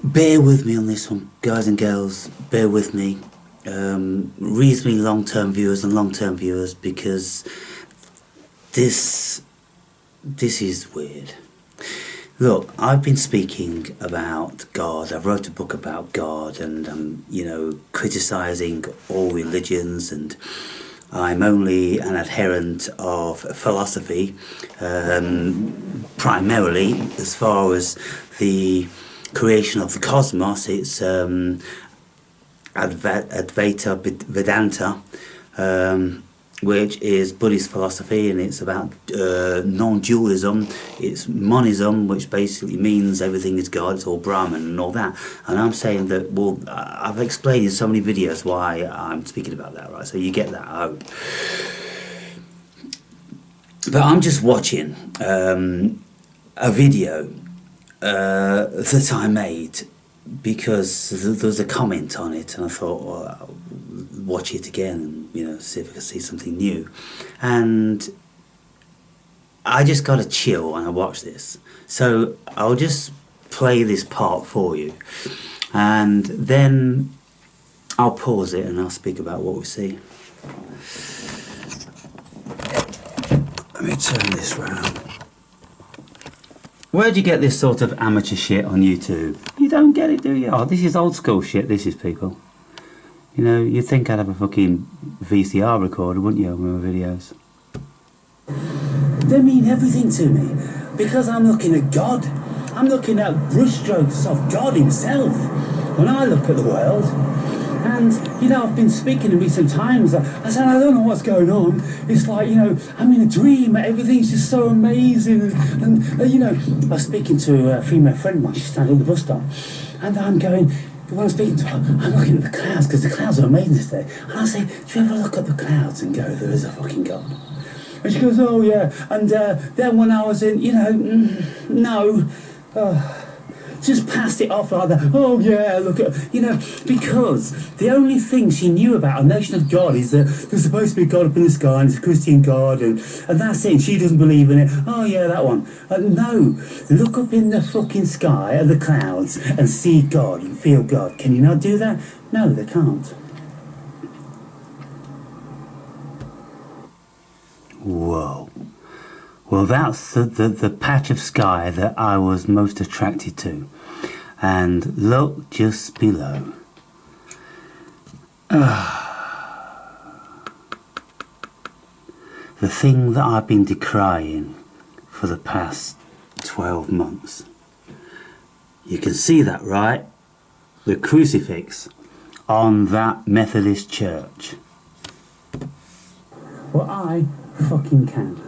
Bear with me on this one, guys and girls. Bear with me. Reasonably long-term viewers and long-term viewers, because this is weird. Look, I've been speaking about God. I've wrote a book about God, and criticising all religions, and I'm only an adherent of philosophy, primarily as far as the creation of the cosmos. It's Advaita Vedanta, which is Buddhist philosophy, and it's about non-dualism. It's monism, which basically means everything is God, it's all Brahman and all that. And I'm saying that, well, I've explained in so many videos why I'm speaking about that, right? So you get that, I hope. But I'm just watching a video that I made because there was a comment on it, and I thought, well, I'll watch it again and see if I can see something new. And I just got a chill when I watched this, so I'll just play this part for you, and then I'll pause it and I'll speak about what we see. Let me turn this round. Where'd you get this sort of amateur shit on YouTube? You don't get it, do you? Oh, this is old school shit, this is, people. You'd think I'd have a fucking VCR recorder, wouldn't you, with my videos? They mean everything to me, because I'm looking at God. I'm looking at brushstrokes of God himself when I look at the world. And, I've been speaking in recent times. I said, I don't know what's going on. It's like, I'm in a dream. Everything's just so amazing. And I was speaking to a female friend of mine. She's standing at the bus stop. And I'm going, when I'm speaking to her, I'm looking at the clouds, because the clouds are amazing today. And I say, do you ever look at the clouds and go, there is a fucking God? And she goes, oh, yeah. And then when I was in, no. Just passed it off like that. Oh yeah, look at, because the only thing she knew about a nation of God is that there's supposed to be a God up in the sky, and it's a Christian God, and that's it. She doesn't believe in it. Oh yeah, that one. No, look up in the fucking sky at the clouds and see God and feel God. Can you not do that? No, they can't. Whoa. Well, that's the patch of sky that I was most attracted to. And look just below. The thing that I've been decrying for the past 12 months. You can see that, right? The crucifix on that Methodist church. Well, I fucking can.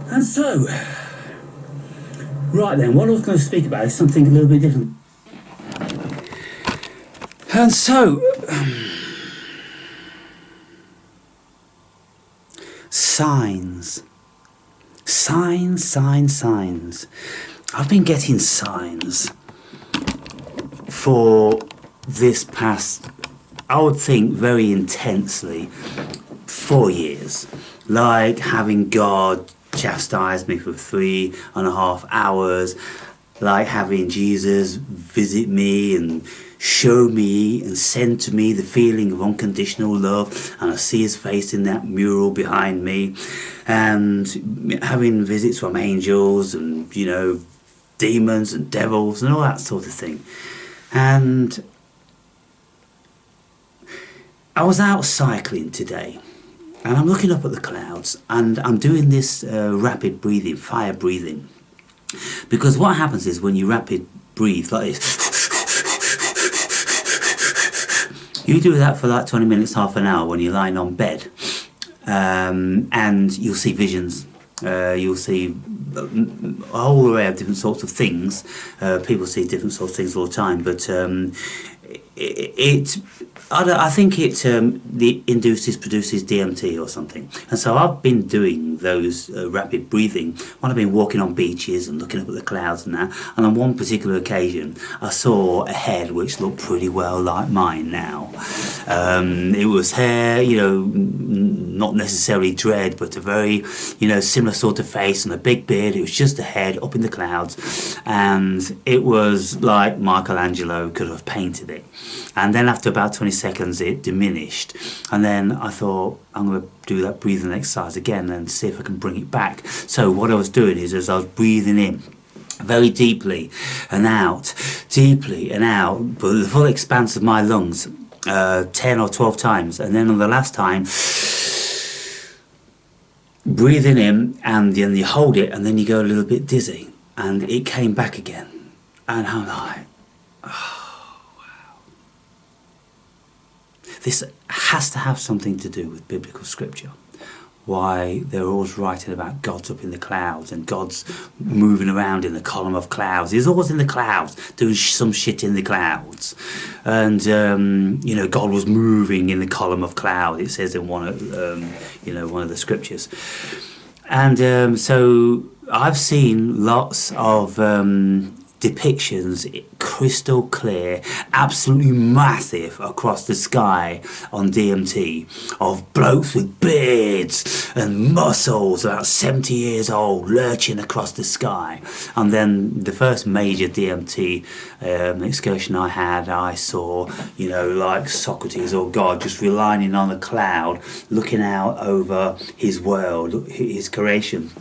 And so, right then, what I was going to speak about is something a little bit different. And so, signs. Signs. I've been getting signs for this past, I would think very intensely, 4 years. Like having God chastise me for 3.5 hours, like having Jesus visit me and show me and send to me the feeling of unconditional love, and I see his face in that mural behind me, and having visits from angels and demons and devils and all that sort of thing. And I was out cycling today, and I'm looking up at the clouds, and I'm doing this rapid breathing, fire breathing. Because what happens is when you rapid breathe like this, you do that for like 20 minutes, half an hour when you're lying on bed, and you'll see visions. You'll see a whole array of different sorts of things. People see different sorts of things all the time, but I think it produces DMT or something. And so I've been doing those rapid breathing when I've been walking on beaches and looking up at the clouds and that. And on one particular occasion, I saw a head which looked pretty well like mine now. It was hair, not necessarily dread, but a very, you know, similar sort of face and a big beard. It was just a head up in the clouds, and it was like Michelangelo could have painted it. And then after about 20 seconds it diminished, and then I thought, I'm going to do that breathing exercise again and see if I can bring it back. So what I was doing is, as I was breathing in very deeply and out, but the full expanse of my lungs, 10 or 12 times, and then on the last time, breathing in, and then you hold it, and then you go a little bit dizzy, and it came back again, and I'm like, oh, wow. This has to have something to do with biblical scripture. Why they're always writing about God's up in the clouds and God's moving around in the column of clouds. He's always in the clouds, doing some shit in the clouds. And, you know, God was moving in the column of cloud, it says in one of, you know, one of the scriptures. And so I've seen lots of depictions, crystal clear, absolutely massive, across the sky on DMT, of blokes with beards and muscles about 70 years old lurching across the sky. And then the first major DMT excursion I had, I saw, you know, like Socrates or God just reclining on a cloud looking out over his world, his creation.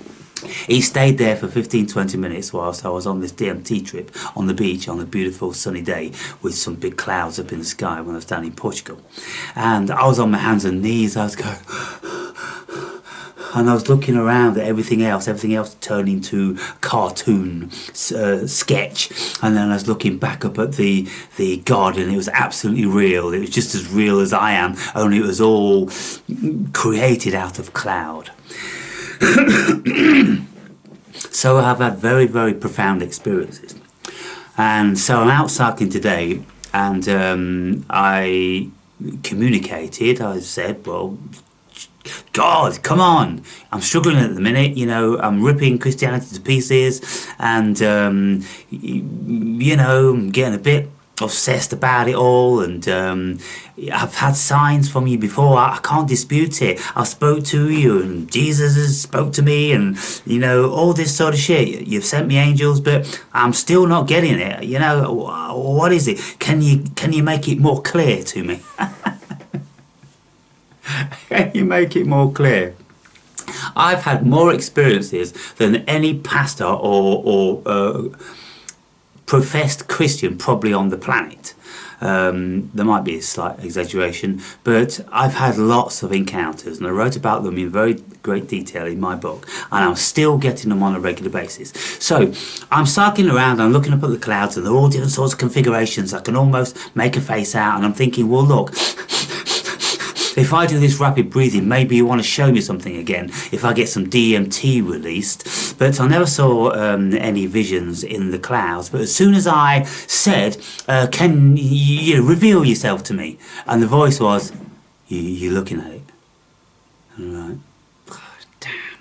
He stayed there for 15-20 minutes whilst I was on this DMT trip on the beach on a beautiful sunny day with some big clouds up in the sky when I was down in Portugal. And I was on my hands and knees, I was going, and I was looking around at everything else turned into cartoon sketch, and then I was looking back up at the God, and it was absolutely real. It was just as real as I am, only it was all created out of cloud. So I've had very, very profound experiences, and so I'm out cycling today, and I communicated. I said, well, God, come on, I'm struggling at the minute, you know, I'm ripping Christianity to pieces, and you know, I'm getting a bit obsessed about it all, and I've had signs from you before, I can't dispute it, I spoke to you and Jesus has spoke to me, and you know, all this sort of shit, you've sent me angels, but I'm still not getting it, you know, what is it? Can you make it more clear to me? Can you make it more clear? I've had more experiences than any pastor or professed Christian probably on the planet. There might be a slight exaggeration, but I've had lots of encounters, and I wrote about them in very great detail in my book, and I'm still getting them on a regular basis. So I'm cycling around, I'm looking up at the clouds, and they're all different sorts of configurations. I can almost make a face out, and I'm thinking, well, look, if I do this rapid breathing, maybe you want to show me something again, if I get some DMT released. But I never saw any visions in the clouds. But as soon as I said, can you reveal yourself to me? And the voice was, you're looking at it. And I'm like, God damn.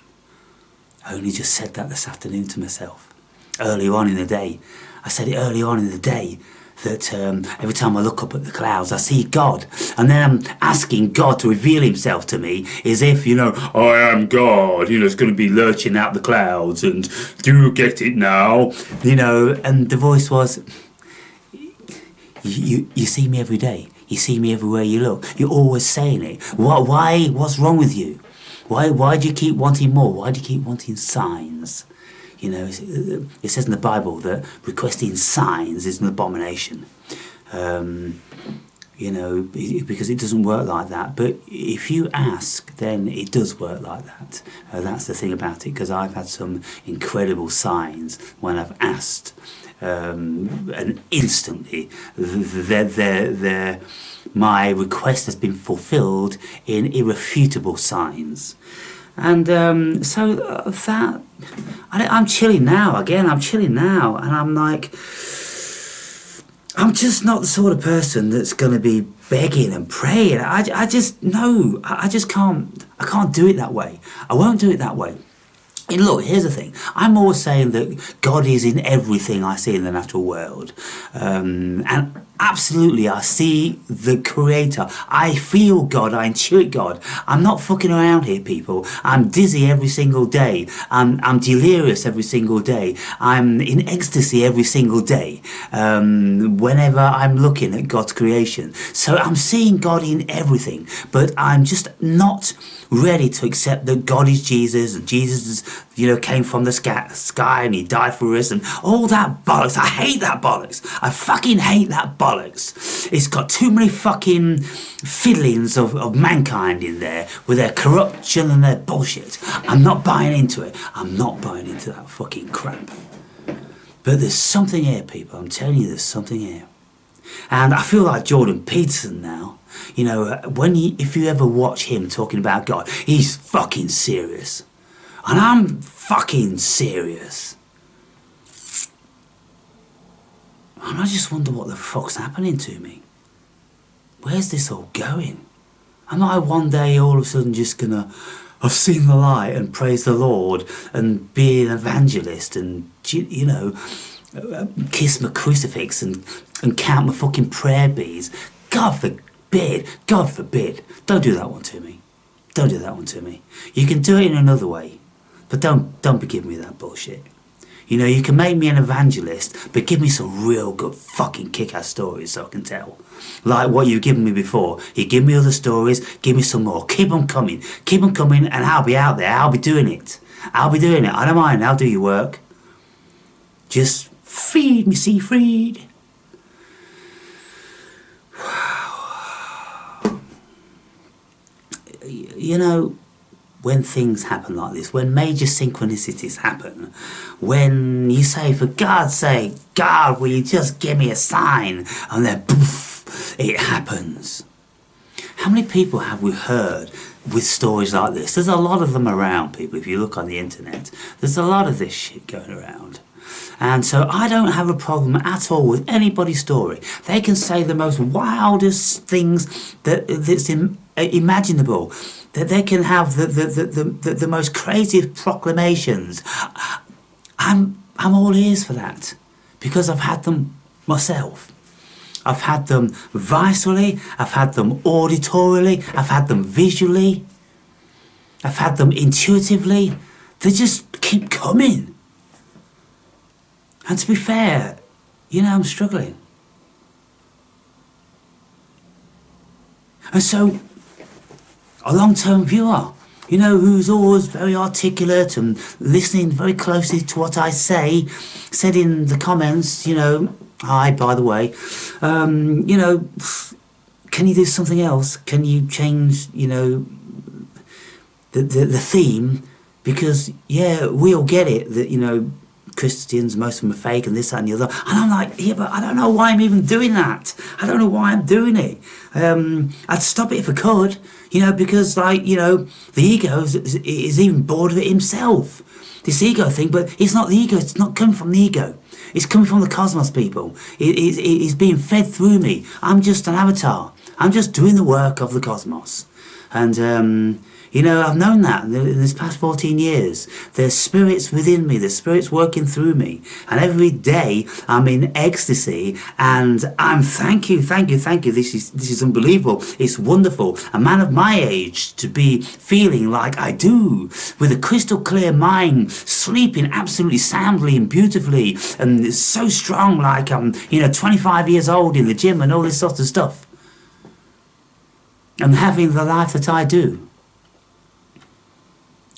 I only just said that this afternoon to myself, earlier on in the day. I said it early on in the day, that every time I look up at the clouds I see God, and then I'm asking God to reveal himself to me as if, you know, I am God, you know, it's going to be lurching out the clouds, and do you get it now, you know. And the voice was, you see me every day, you see me everywhere you look, you're always saying it, why, what's wrong with you, why do you keep wanting more, why do you keep wanting signs? You know, it says in the Bible that requesting signs is an abomination. You know, because it doesn't work like that. But if you ask, then it does work like that. That's the thing about it, because I've had some incredible signs when I've asked, and instantly my request has been fulfilled in irrefutable signs. And so that, I'm chilling now, again, I'm chilling now, and I'm like, I'm just not the sort of person that's going to be begging and praying. I just, no, I just can't, I can't do it that way. I won't do it that way. And look, here's the thing, I'm always saying that God is in everything I see in the natural world, and absolutely, I see the Creator. I feel God. I intuit God. I'm not fucking around here, people. I'm dizzy every single day. I'm delirious every single day. I'm in ecstasy every single day. Whenever I'm looking at God's creation. So I'm seeing God in everything, but I'm just not ready to accept that God is Jesus, and Jesus, came from the sky and he died for us and all that bollocks. I hate that bollocks. I fucking hate that bollocks. It's got too many fucking fiddlings of mankind in there with their corruption and their bullshit. I'm not buying into it. I'm not buying into that fucking crap. But there's something here, people. I'm telling you, there's something here. And I feel like Jordan Peterson now. If you ever watch him talking about God, he's fucking serious. And I'm fucking serious. And I just wonder what the fuck's happening to me. Where's this all going? Am I one day all of a sudden just gonna, I've seen the light and praise the Lord and be an evangelist and, kiss my crucifix and count my fucking prayer beads? God forbid. Don't do that one to me. Don't do that one to me. You can do it in another way, but don't be giving me that bullshit. You can make me an evangelist, but give me some real good fucking kick-ass stories so I can tell. Like what you've given me before. You give me other stories, give me some more. Keep them coming, and I'll be out there. I'll be doing it. I don't mind. I'll do your work. Just feed me, Siegfried. When things happen like this, when major synchronicities happen, when you say, for God's sake, God, will you just give me a sign? And then, poof, it happens. How many people have we heard with stories like this? There's a lot of them around, people. If you look on the internet, there's a lot of this shit going around. And so I don't have a problem at all with anybody's story. They can say the most wildest things that's imaginable. That they can have the most craziest proclamations. I'm all ears for that, because I've had them myself. I've had them viscerally, I've had them auditorily, I've had them visually, I've had them intuitively. They just keep coming. And to be fair, I'm struggling. And so, a long-term viewer, who's always very articulate and listening very closely to what I say, said in the comments, hi, by the way, can you do something else? Can you change, the theme? Because, we all get it that, Christians, most of them are fake and this, that and the other. And I'm like, yeah, but I don't know why I'm even doing that. I don't know why I'm doing it. I'd stop it if I could, because the ego is even bored of it himself. This ego thing, but it's not the ego. It's not coming from the ego. It's coming from the cosmos, people. It's being fed through me. I'm just an avatar. I'm just doing the work of the cosmos. And, I've known that in this past 14 years. There's spirits within me. There's spirits working through me. And every day I'm in ecstasy and I'm thank you. This is unbelievable. It's wonderful. A man of my age to be feeling like I do, with a crystal clear mind, sleeping absolutely soundly and beautifully, and it's so strong, like I'm, 25 years old in the gym and all this sort of stuff. And having the life that I do.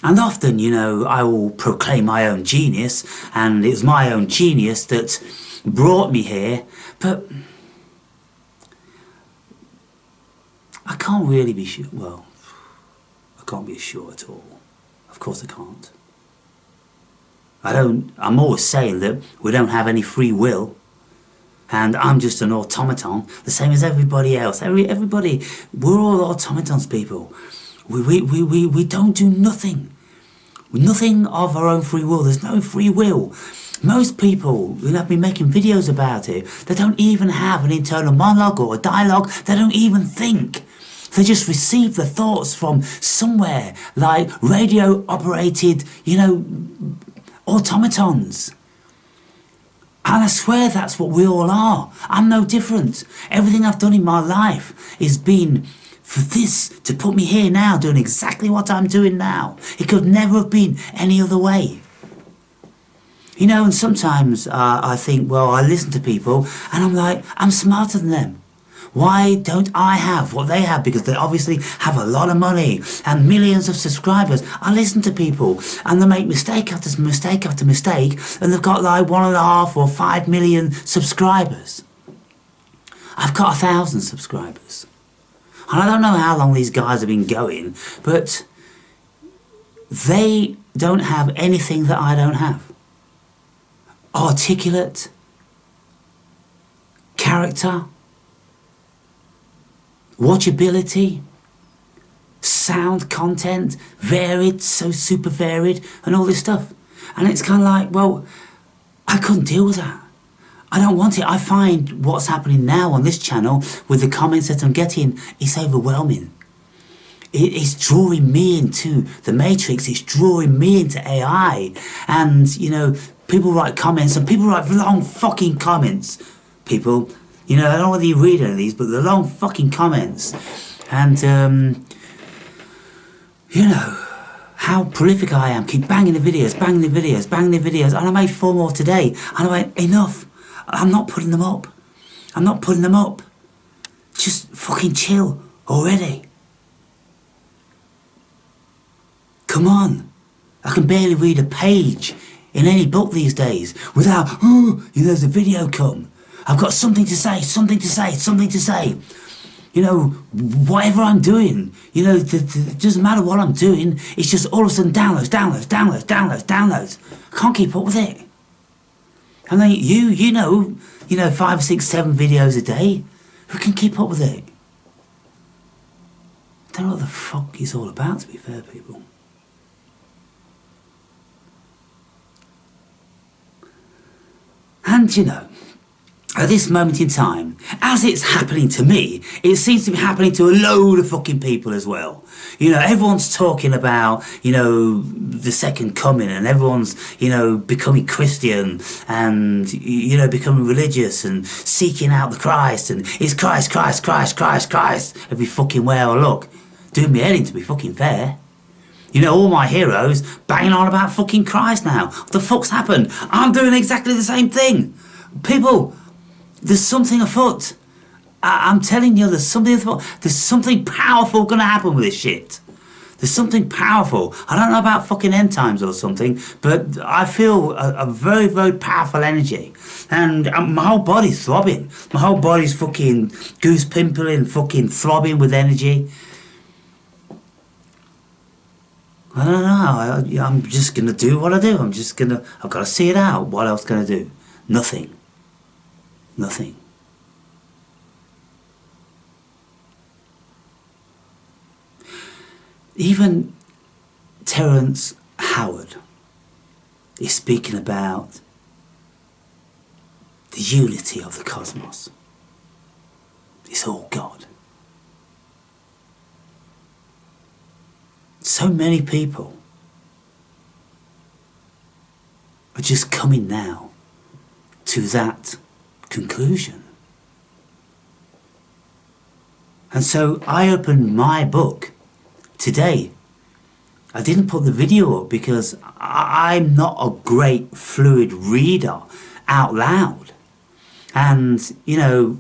And often, I will proclaim my own genius, and it was my own genius that brought me here, but I can't really be sure. Well, I can't be sure at all. Of course I can't. I'm always saying that we don't have any free will, and I'm just an automaton, the same as everybody else. Everybody, we're all automatons, people. We don't do nothing. Nothing of our own free will. There's no free will. Most people who have been making videos about it, they don't even have an internal monologue or a dialogue. They don't even think. They just receive the thoughts from somewhere, like radio operated, automatons. And I swear that's what we all are. I'm no different. Everything I've done in my life has been for this, to put me here now doing exactly what I'm doing now. It could never have been any other way. You know, and sometimes I think, well, I listen to people and I'm like, I'm smarter than them. Why don't I have what they have? Because they obviously have a lot of money and millions of subscribers. I listen to people and they make mistake after mistake after mistake, and they've got like 1.5 or 5 million subscribers. I've got 1,000 subscribers. And I don't know how long these guys have been going, but they don't have anything that I don't have. Articulate, character, watchability, sound content, varied, so super varied, and all this stuff. And it's kind of like, well, I couldn't deal with that. I don't want it. I find what's happening now on this channel with the comments that I'm getting, it's overwhelming. It's drawing me into the Matrix. It's drawing me into AI. And, you know, people write comments and people write long fucking comments. People, you know, I don't know whether you read any of these, but the long fucking comments. And, you know, how prolific I am. Keep banging the videos, banging the videos, banging the videos. And I made 4 more today. And I went, enough. I'm not putting them up. I'm not putting them up. Just fucking chill already. Come on. I can barely read a page in any book these days without, oh, you know, there's a video come. I've got something to say, something to say, something to say. You know, whatever I'm doing, you know, it doesn't matter what I'm doing. It's just all of a sudden downloads, downloads, downloads, downloads, downloads. I can't keep up with it. And then you know, 5, 6, 7 videos a day. Who can keep up with it? I don't know what the fuck it's all about, to be fair, people. And, you know, at this moment in time, as it's happening to me, it seems to be happening to a load of fucking people as well. You know, everyone's talking about, you know, the second coming, and everyone's, you know, becoming Christian and, you know, becoming religious and seeking out the Christ, and it's Christ, Christ, Christ, Christ, Christ every fucking where I look. Doing me head in, to be fucking fair. You know, all my heroes banging on about fucking Christ now. What the fuck's happened? I'm doing exactly the same thing. People, there's something afoot. I'm telling you, there's something afoot. There's something powerful going to happen with this shit. There's something powerful. I don't know about fucking end times or something, but I feel a very, very powerful energy. And my whole body's throbbing. My whole body's fucking goose pimpling, fucking throbbing with energy. I don't know, I'm just going to do what I do. I've got to see it out. What else can I do? Nothing. Nothing. Even Terence Howard is speaking about the unity of the cosmos. It's all God. So many people are just coming now to that conclusion. And so I opened my book today. I didn't put the video up because I'm not a great fluid reader out loud. And, you know,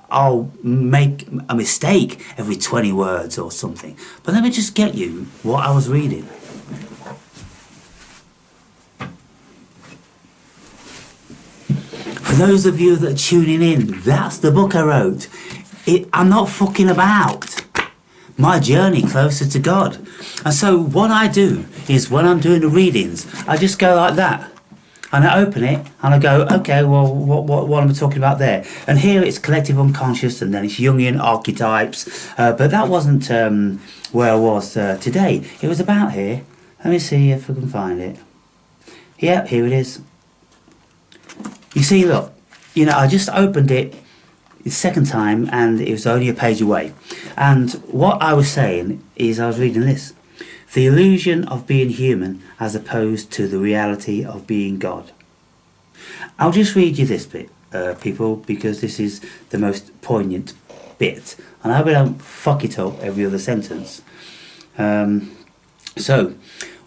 I'll make a mistake every 20 words or something. But let me just get you what I was reading. For those of you that are tuning in, that's the book I wrote. I'm not fucking about. My journey closer to God. And so what I do is when I'm doing the readings, I just go like that. And I open it and I go, okay, well, what am I talking about there? And here it's collective unconscious, and then it's Jungian archetypes. But that wasn't where I was today. It was about here. Let me see if I can find it. Yeah, here it is. You see, look, you know, I just opened it the second time and it was only a page away. And what I was saying is I was reading this. The illusion of being human as opposed to the reality of being God. I'll just read you this bit, people, because this is the most poignant bit, and I hope I don't fuck it up every other sentence. So,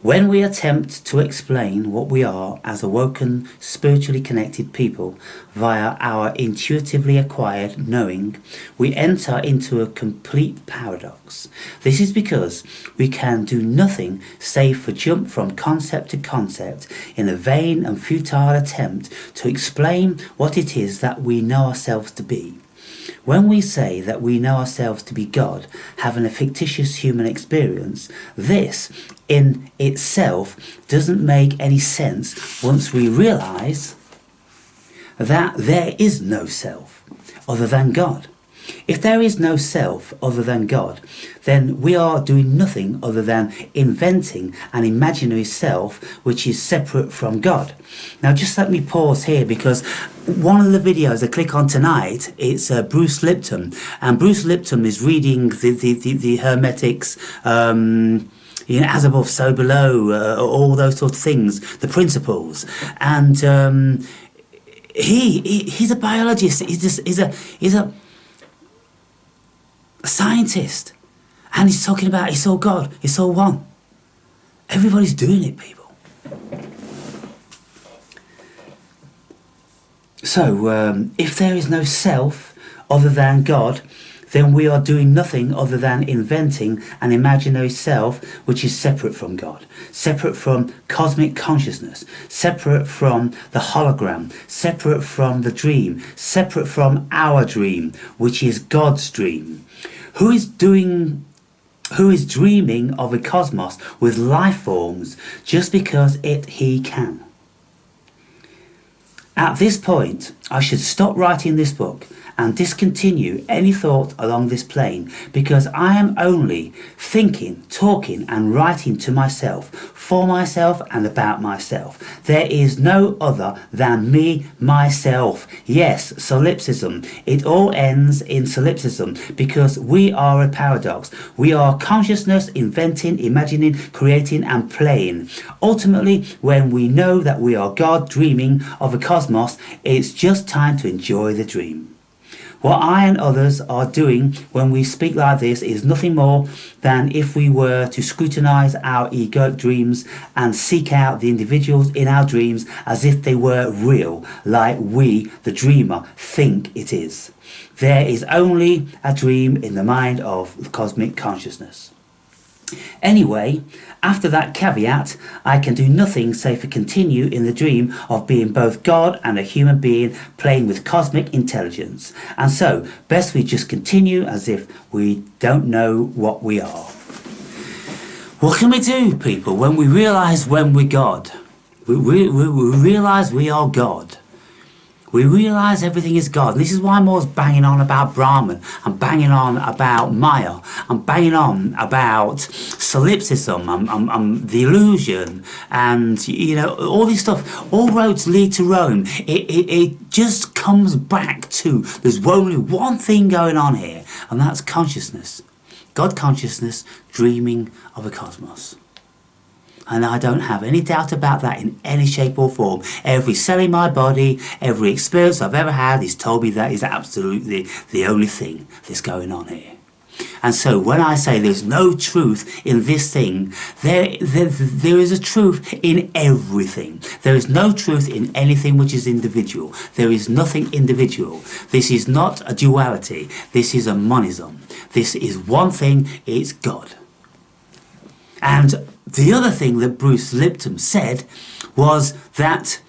when we attempt to explain what we are as awoken, spiritually connected people via our intuitively acquired knowing, we enter into a complete paradox. This is because we can do nothing save for jump from concept to concept in a vain and futile attempt to explain what it is that we know ourselves to be. When we say that we know ourselves to be God, having a fictitious human experience, this in itself doesn't make any sense once we realise that there is no self other than God. If there is no self other than God, then we are doing nothing other than inventing an imaginary self which is separate from God. Now just let me pause here, because one of the videos I click on tonight, it's Bruce Lipton, and Bruce Lipton is reading the Hermetics, as above, so below, all those sort of things, the principles, and he's a biologist. He's a scientist, and he's talking about it's all God, it's all one. Everybody's doing it, people. So if there is no self other than God, then we are doing nothing other than inventing an imaginary self which is separate from God, separate from cosmic consciousness, separate from the hologram, separate from the dream, separate from our dream, which is God's dream. Who is dreaming of a cosmos with life forms just because he can? At this point, I should stop writing this book and discontinue any thought along this plane, because I am only thinking, talking and writing to myself, for myself and about myself. There is no other than me, myself. Yes, solipsism. It all ends in solipsism, because we are a paradox. We are consciousness, inventing, imagining, creating and playing. Ultimately, when we know that we are God dreaming of a cosmos, it's just time to enjoy the dream. What I and others are doing when we speak like this is nothing more than if we were to scrutinise our egoic dreams and seek out the individuals in our dreams as if they were real, like we, the dreamer, think it is. There is only a dream in the mind of cosmic consciousness. Anyway, after that caveat, I can do nothing save for continue in the dream of being both God and a human being playing with cosmic intelligence. And so, best we just continue as if we don't know what we are. What can we do, people, when we realise when we're God? We realise we are God. We realise everything is God. And this is why I'm always banging on about Brahman. I'm banging on about Maya. I'm banging on about solipsism. I'm the illusion. And, you know, all this stuff. All roads lead to Rome. It just comes back to there's only one thing going on here. And that's consciousness. God consciousness dreaming of a cosmos. And I don't have any doubt about that in any shape or form. Every cell in my body, every experience I've ever had has told me that is absolutely the only thing that's going on here. And so when I say there's no truth in this thing, there is a truth in everything. There is no truth in anything which is individual. There is nothing individual. This is not a duality. This is a monism. This is one thing, it's God. And the other thing that Bruce Lipton said was that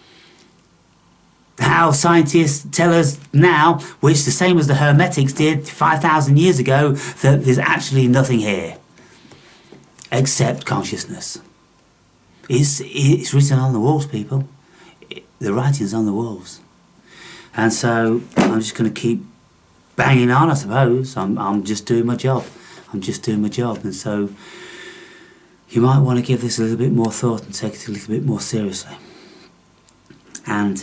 how scientists tell us now, which the same as the Hermetics did 5,000 years ago, that there's actually nothing here except consciousness. It's written on the walls, people. The writing's on the walls. And so I'm just going to keep banging on, I suppose. I'm just doing my job. I'm just doing my job. And so you might want to give this a little bit more thought and take it a little bit more seriously. And,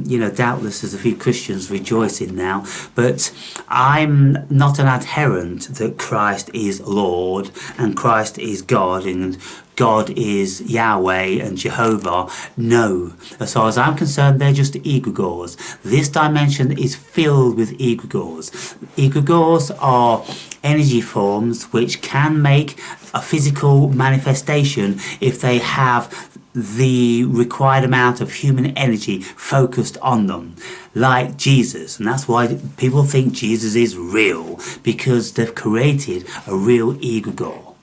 you know, doubtless there's a few Christians rejoicing now, but I'm not an adherent that Christ is Lord and Christ is God and God is Yahweh and Jehovah. No, as far as I'm concerned, they're just egregores. This dimension is filled with egregores. Egregores are energy forms which can make a physical manifestation if they have the required amount of human energy focused on them, like Jesus. And that's why people think Jesus is real, because they've created a real egregore.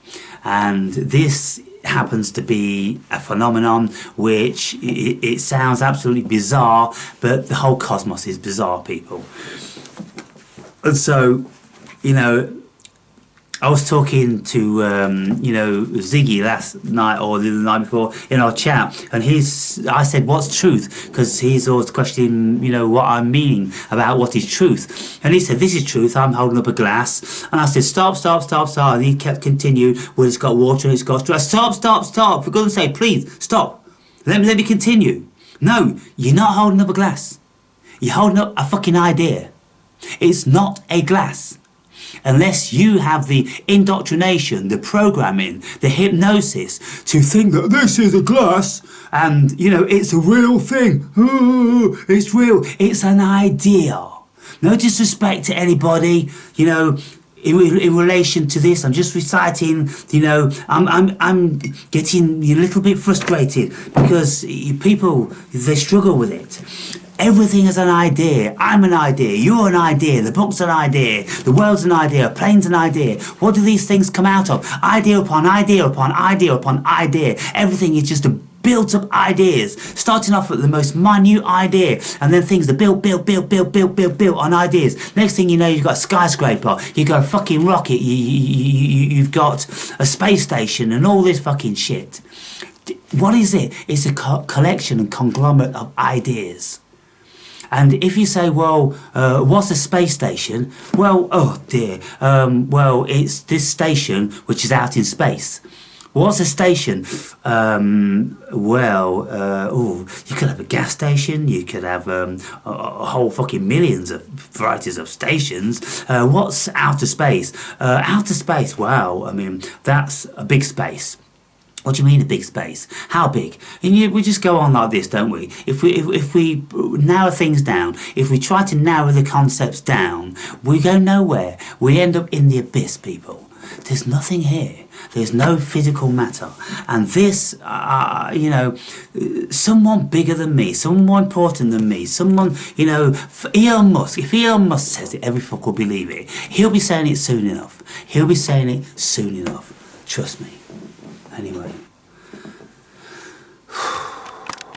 And this happens to be a phenomenon which it sounds absolutely bizarre, but the whole cosmos is bizarre, people. And so, you know, I was talking to, you know, Ziggy last night or the night before in our chat, and I said, what's truth? Because he's always questioning, you know, what I'm meaning about what is truth. And he said, this is truth. I'm holding up a glass. And I said, stop. And he kept continuing, well, it's got water and it's got straw. Stop. For goodness sake, please, stop. Let me continue. No, you're not holding up a glass. You're holding up a fucking idea. It's not a glass. Unless you have the indoctrination, the programming, the hypnosis to think that this is a glass and, you know, it's a real thing. Ooh, it's real. It's an idea. No disrespect to anybody, you know, in relation to this. I'm just reciting, you know, I'm getting a little bit frustrated because people, they struggle with it. Everything is an idea. I'm an idea. You're an idea. The book's an idea. The world's an idea. A plane's an idea. What do these things come out of? Idea upon idea upon idea upon idea. Everything is just a built up ideas, starting off with the most minute idea, and then things are built on ideas. Next thing you know, you've got a skyscraper, you've got a fucking rocket, you've got a space station, and all this fucking shit. What is it? It's a collection and conglomerate of ideas. And if you say, well, what's a space station? Well, oh dear, well, it's this station which is out in space. What's a station? You could have a gas station, you could have a whole fucking millions of varieties of stations. What's outer space? Outer space, wow, I mean, that's a big space. What do you mean a big space? How big? And we just go on like this, don't we? If we narrow things down, if we try to narrow the concepts down, we go nowhere. We end up in the abyss, people. There's nothing here. There's no physical matter. And this, you know, someone bigger than me, someone more important than me, someone, you know, Elon Musk, if Elon Musk says it, every fuck will believe it. He'll be saying it soon enough. Trust me. Anyway.